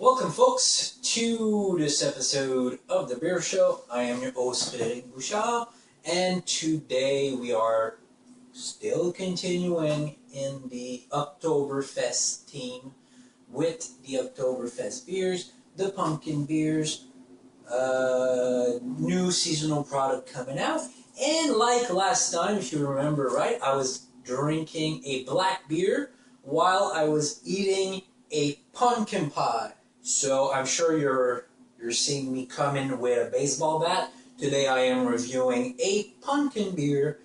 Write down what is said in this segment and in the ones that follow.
Welcome, folks, to this episode of The Beer Show. I am your host, Frédéric Bouchard, and today we are still continuing in the Oktoberfest theme with the Oktoberfest beers, the pumpkin beers, new seasonal product coming out. And like last time, if you remember right, I was drinking a black beer while I was eating a pumpkin pie. So I'm sure you're seeing me come in with a baseball bat. Today I am reviewing a pumpkin beer.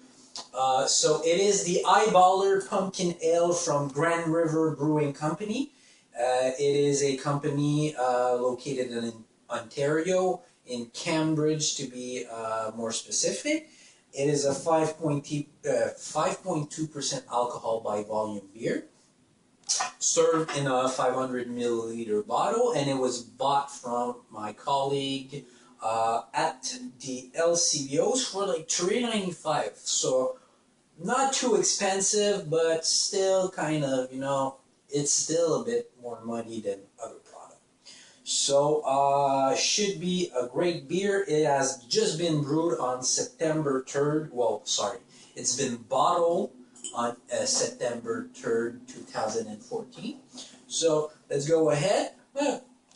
So it is the Highballer Pumpkin Ale from Grand River Brewing Company. It is a company located in Ontario, in Cambridge to be more specific. It is a 5.2% alcohol by volume beer, served in a 500 milliliter bottle, and it was bought from my colleague at the LCBOs for like $3.95. So not too expensive, but still kind of, it's still a bit more money than other products. So should be a great beer. It has just been brewed on September 3rd. Well, sorry, it's been bottled on September 3rd, 2014. So let's go ahead.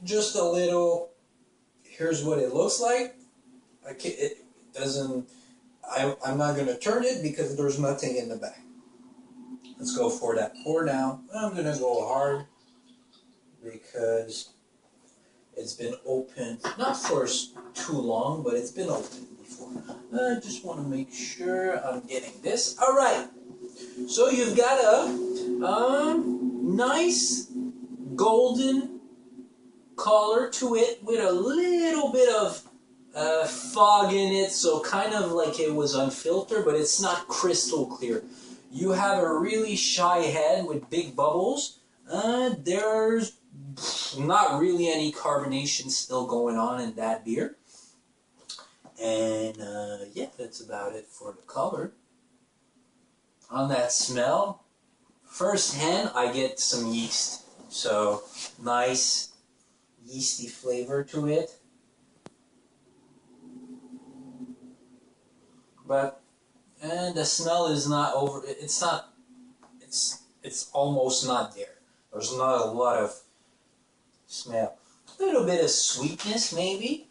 Just a little. Here's what it looks like. It doesn't. I'm not going to turn it because there's nothing in the back. Let's go for that pour now. I'm going to go hard because it's been open, not for too long, but it's been open before. I just want to make sure I'm getting this. All right. So you've got a nice golden color to it with a little bit of fog in it, so kind of like it was unfiltered, but it's not crystal clear. You have a really shy head with big bubbles. There's not really any carbonation still going on in that beer. And yeah, that's about it for the color. On that smell, firsthand, I get some yeast. So, nice yeasty flavor to it. And the smell is not over, it's almost not there. There's not a lot of smell. A little bit of sweetness, maybe.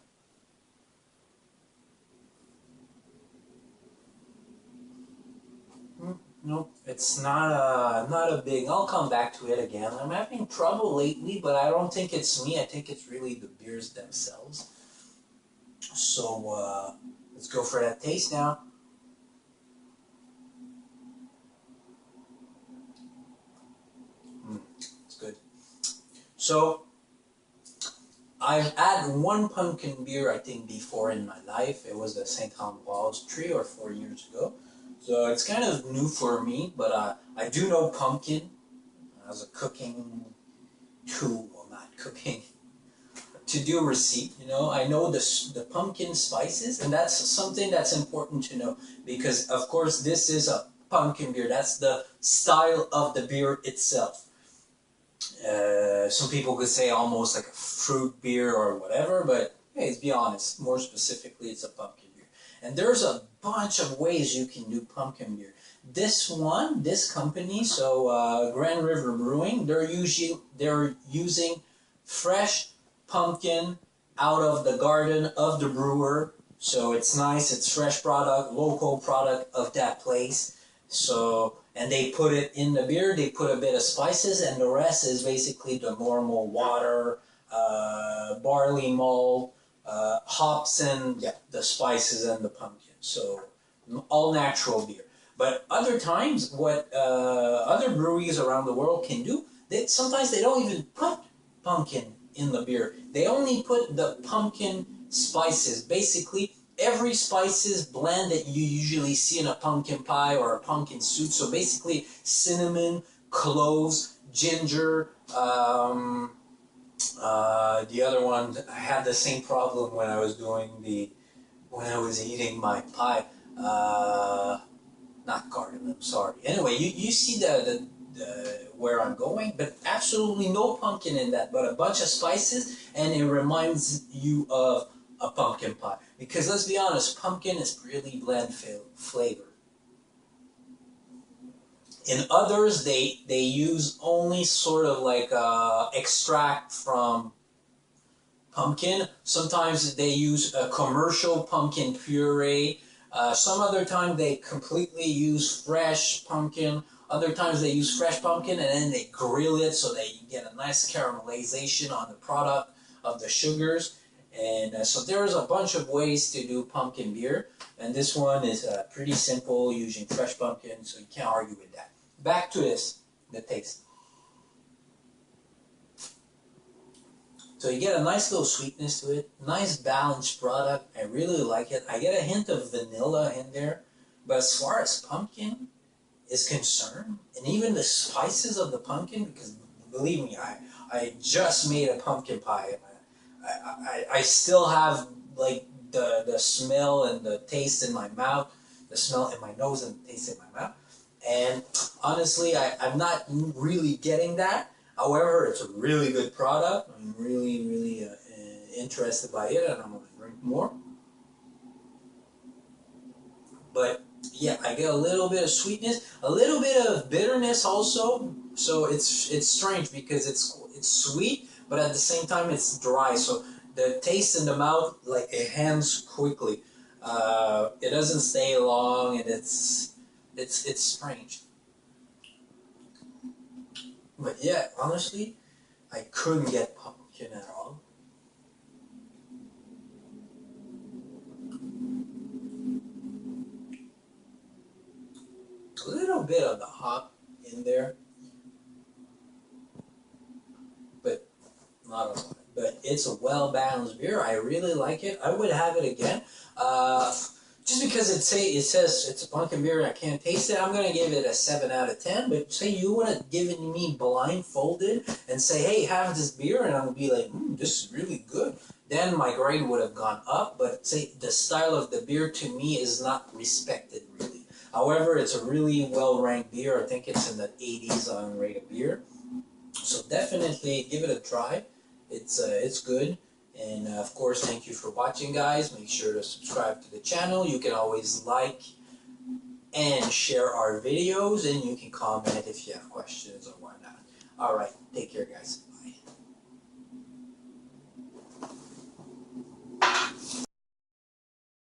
Nope, it's not a big. I'll come back to it again. I'm having trouble lately, but I don't think it's me. I think it's really the beers themselves. So let's go for that taste now. It's good. So I've had one pumpkin beer, I think, before in my life. It was the St-Tite 3 or 4 years ago. So it's kind of new for me, but I do know pumpkin as a cooking tool, well, not cooking, to do a receipt, I know the pumpkin spices, and that's something that's important to know, because of course this is a pumpkin beer. That's the style of the beer itself. Some people could say almost like a fruit beer or whatever, but hey, let's be honest, more specifically, it's a pumpkin beer. And there's a bunch of ways you can do pumpkin beer. This company, so Grand River Brewing, they're using fresh pumpkin out of the garden of the brewer. So it's nice, it's fresh product, local product of that place. So, and they put it in the beer, they put a bit of spices, and the rest is basically the normal water, barley malt, hops, and the spices and the pumpkin. So all natural beer. But other times, what other breweries around the world can do, sometimes they don't even put pumpkin in the beer. They only put the pumpkin spices. Basically, every spices blend that you usually see in a pumpkin pie or a pumpkin soup. So basically, cinnamon, cloves, ginger. The other one, I had the same problem when I was eating my pie. Not cardamom, sorry. Anyway, you see where I'm going, but absolutely no pumpkin in that, but a bunch of spices, and it reminds you of a pumpkin pie. Because let's be honest, pumpkin is really bland flavor. In others, they use only sort of like extract from pumpkin. Sometimes they use a commercial pumpkin puree. Some other time they completely use fresh pumpkin. Other times they use fresh pumpkin and then they grill it so that you get a nice caramelization on the product of the sugars. And so there's a bunch of ways to do pumpkin beer. And this one is pretty simple, using fresh pumpkin, so you can't argue with that. Back to this, the taste. So you get a nice little sweetness to it, nice balanced product. I really like it. I get a hint of vanilla in there, but as far as pumpkin is concerned, and even the spices of the pumpkin, because believe me, I just made a pumpkin pie. I still have like the smell and the taste in my mouth, the smell in my nose and the taste in my mouth. And honestly, I'm not really getting that. However, it's a really good product. I'm really, really interested by it, and I'm going to drink more. But yeah, I get a little bit of sweetness, a little bit of bitterness also. So it's strange because it's sweet, but at the same time it's dry. So the taste in the mouth, like, it ends quickly. It doesn't stay long, and it's strange. But yeah, honestly, I couldn't get pumpkin at all. A little bit of the hop in there, but not a lot. But it's a well-balanced beer. I really like it. I would have it again. Just because it says it's a pumpkin beer and I can't taste it, I'm going to give it a 7 out of 10. But say you would have given me blindfolded and say, hey, have this beer, and I would be like, this is really good. Then my grade would have gone up. But say the style of the beer to me is not respected really. However, it's a really well-ranked beer. I think it's in the 80s on rate of beer. So definitely give it a try. It's good. And of course, thank you for watching, guys. Make sure to subscribe to the channel. You can always like and share our videos, and you can comment if you have questions or whatnot. All right, take care, guys.